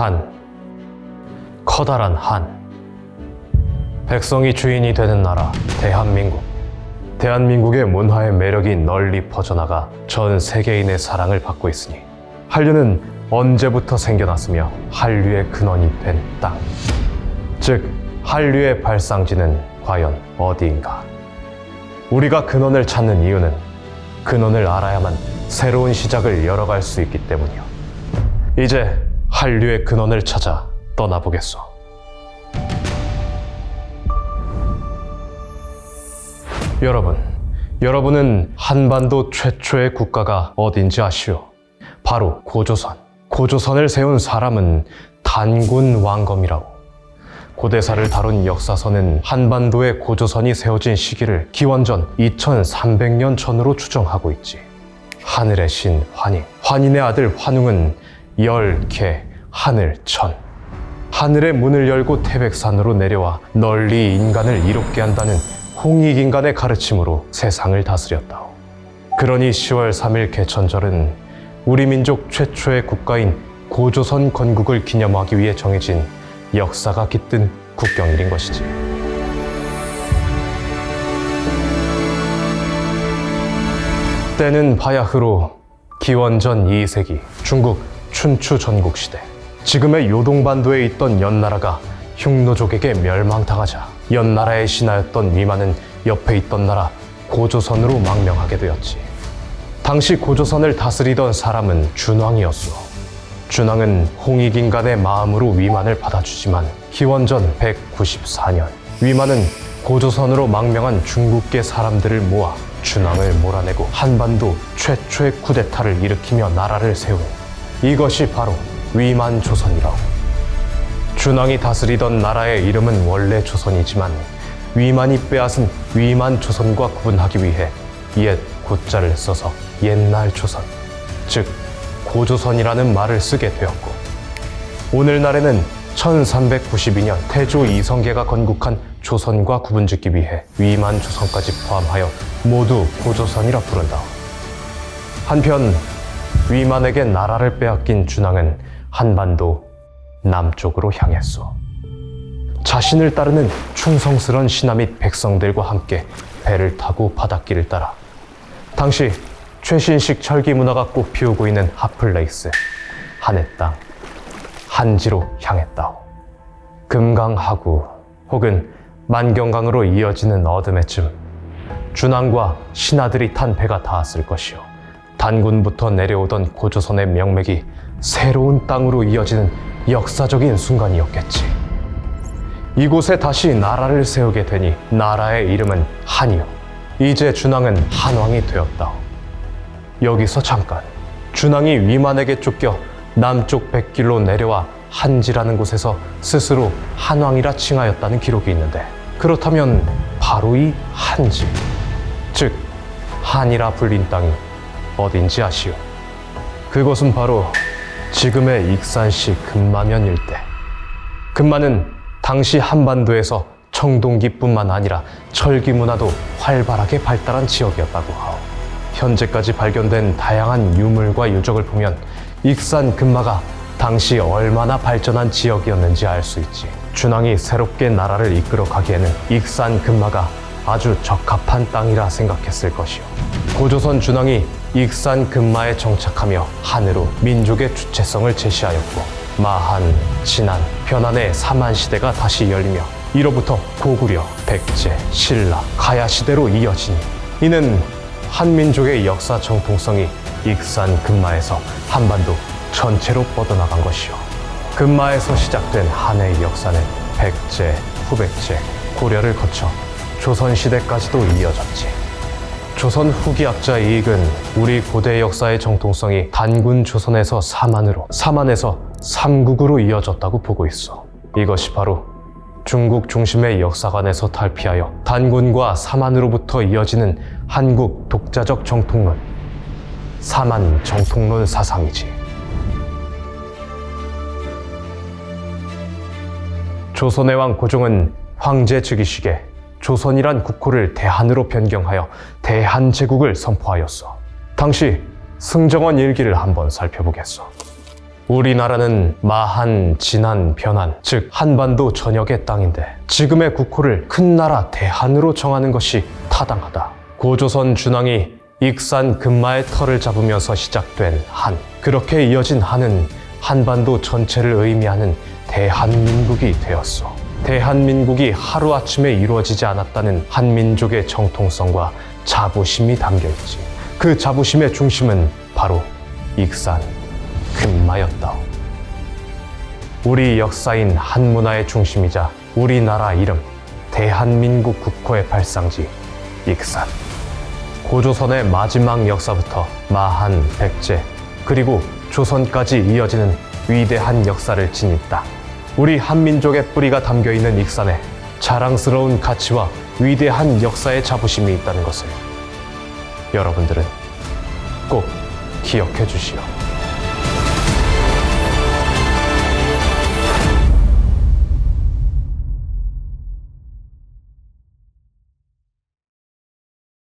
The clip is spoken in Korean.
한, 커다란 한. 백성이 주인이 되는 나라, 대한민국. 대한민국의 문화의 매력이 널리 퍼져나가 전 세계인의 사랑을 받고 있으니 한류는 언제부터 생겨났으며 한류의 근원이 된 땅. 즉, 한류의 발상지는 과연 어디인가? 우리가 근원을 찾는 이유는 근원을 알아야만 새로운 시작을 열어갈 수 있기 때문이요. 이제 한류의 근원을 찾아 떠나보겠소. 여러분은 한반도 최초의 국가가 어딘지 아시오? 바로 고조선. 고조선을 세운 사람은 단군 왕검이라고. 고대사를 다룬 역사서는 한반도의 고조선이 세워진 시기를 기원전 2300년 전으로 추정하고 있지. 하늘의 신 환인, 환인의 아들 환웅은 열개 하늘천. 하늘의 문을 열고 태백산으로 내려와 널리 인간을 이롭게 한다는 홍익인간의 가르침으로 세상을 다스렸다오. 그러니 10월 3일 개천절은 우리 민족 최초의 국가인 고조선 건국을 기념하기 위해 정해진 역사가 깃든 국경일인 것이지. 때는 바야흐로 기원전 2세기 중국 춘추 전국시대. 지금의 요동반도에 있던 연나라가 흉노족에게 멸망당하자 연나라의 신하였던 위만은 옆에 있던 나라 고조선으로 망명하게 되었지. 당시 고조선을 다스리던 사람은 준왕이었소. 준왕은 홍익인간의 마음으로 위만을 받아주지만 기원전 194년 위만은 고조선으로 망명한 중국계 사람들을 모아 준왕을 몰아내고 한반도 최초의 쿠데타를 일으키며 나라를 세운 이것이 바로 위만조선이라고. 준왕이 다스리던 나라의 이름은 원래 조선이지만 위만이 빼앗은 위만조선과 구분하기 위해 옛 고자를 써서 옛날 조선, 즉 고조선이라는 말을 쓰게 되었고, 오늘날에는 1392년 태조 이성계가 건국한 조선과 구분짓기 위해 위만조선까지 포함하여 모두 고조선이라 부른다. 한편 위만에게 나라를 빼앗긴 준왕은 한반도 남쪽으로 향했소. 자신을 따르는 충성스런 신하 및 백성들과 함께 배를 타고 바닷길을 따라 당시 최신식 철기 문화가 꽃피우고 있는 핫플레이스 한해 땅 한지로 향했다오. 금강하구 혹은 만경강으로 이어지는 어둠에쯤 준왕과 신하들이 탄 배가 닿았을 것이요. 단군부터 내려오던 고조선의 명맥이 새로운 땅으로 이어지는 역사적인 순간이었겠지. 이곳에 다시 나라를 세우게 되니 나라의 이름은 한이요. 이제 준왕은 한왕이 되었다. 여기서 잠깐, 준왕이 위만에게 쫓겨 남쪽 백길로 내려와 한지라는 곳에서 스스로 한왕이라 칭하였다는 기록이 있는데, 그렇다면 바로 이 한지, 즉 한이라 불린 땅이 어딘지 아시오? 그곳은 바로 지금의 익산시 금마면 일대. 금마는 당시 한반도에서 청동기뿐만 아니라 철기 문화도 활발하게 발달한 지역이었다고 하오. 현재까지 발견된 다양한 유물과 유적을 보면 익산 금마가 당시 얼마나 발전한 지역이었는지 알 수 있지. 준왕이 새롭게 나라를 이끌어 가기에는 익산 금마가 아주 적합한 땅이라 생각했을 것이오. 고조선 준왕이 익산 금마에 정착하며 한으로 민족의 주체성을 제시하였고, 마한, 진안, 변한의 삼한 시대가 다시 열리며 이로부터 고구려, 백제, 신라, 가야 시대로 이어지니 이는 한민족의 역사 정통성이 익산 금마에서 한반도 전체로 뻗어나간 것이요. 금마에서 시작된 한의 역사는 백제, 후백제, 고려를 거쳐 조선시대까지도 이어졌지. 조선 후기학자 이익은 우리 고대 역사의 정통성이 단군 조선에서 삼한으로, 삼한에서 삼국으로 이어졌다고 보고 있어. 이것이 바로 중국 중심의 역사관에서 탈피하여 단군과 삼한으로부터 이어지는 한국 독자적 정통론, 삼한 정통론 사상이지. 조선의 왕 고종은 황제 즉위식에 조선이란 국호를 대한으로 변경하여 대한제국을 선포하였어. 당시 승정원 일기를 한번 살펴보겠어. 우리나라는 마한, 진한, 변한, 즉 한반도 전역의 땅인데 지금의 국호를 큰 나라 대한으로 정하는 것이 타당하다. 고조선 준왕이 익산 금마의 털을 잡으면서 시작된 한, 그렇게 이어진 한은 한반도 전체를 의미하는 대한민국이 되었어. 대한민국이 하루아침에 이루어지지 않았다는 한민족의 정통성과 자부심이 담겨있지. 그 자부심의 중심은 바로 익산 금마였다. 우리 역사인 한문화의 중심이자 우리나라 이름 대한민국 국호의 발상지 익산. 고조선의 마지막 역사부터 마한, 백제, 그리고 조선까지 이어지는 위대한 역사를 지녔다. 우리 한민족의 뿌리가 담겨있는 익산에 자랑스러운 가치와 위대한 역사의 자부심이 있다는 것을 여러분들은 꼭 기억해 주시오.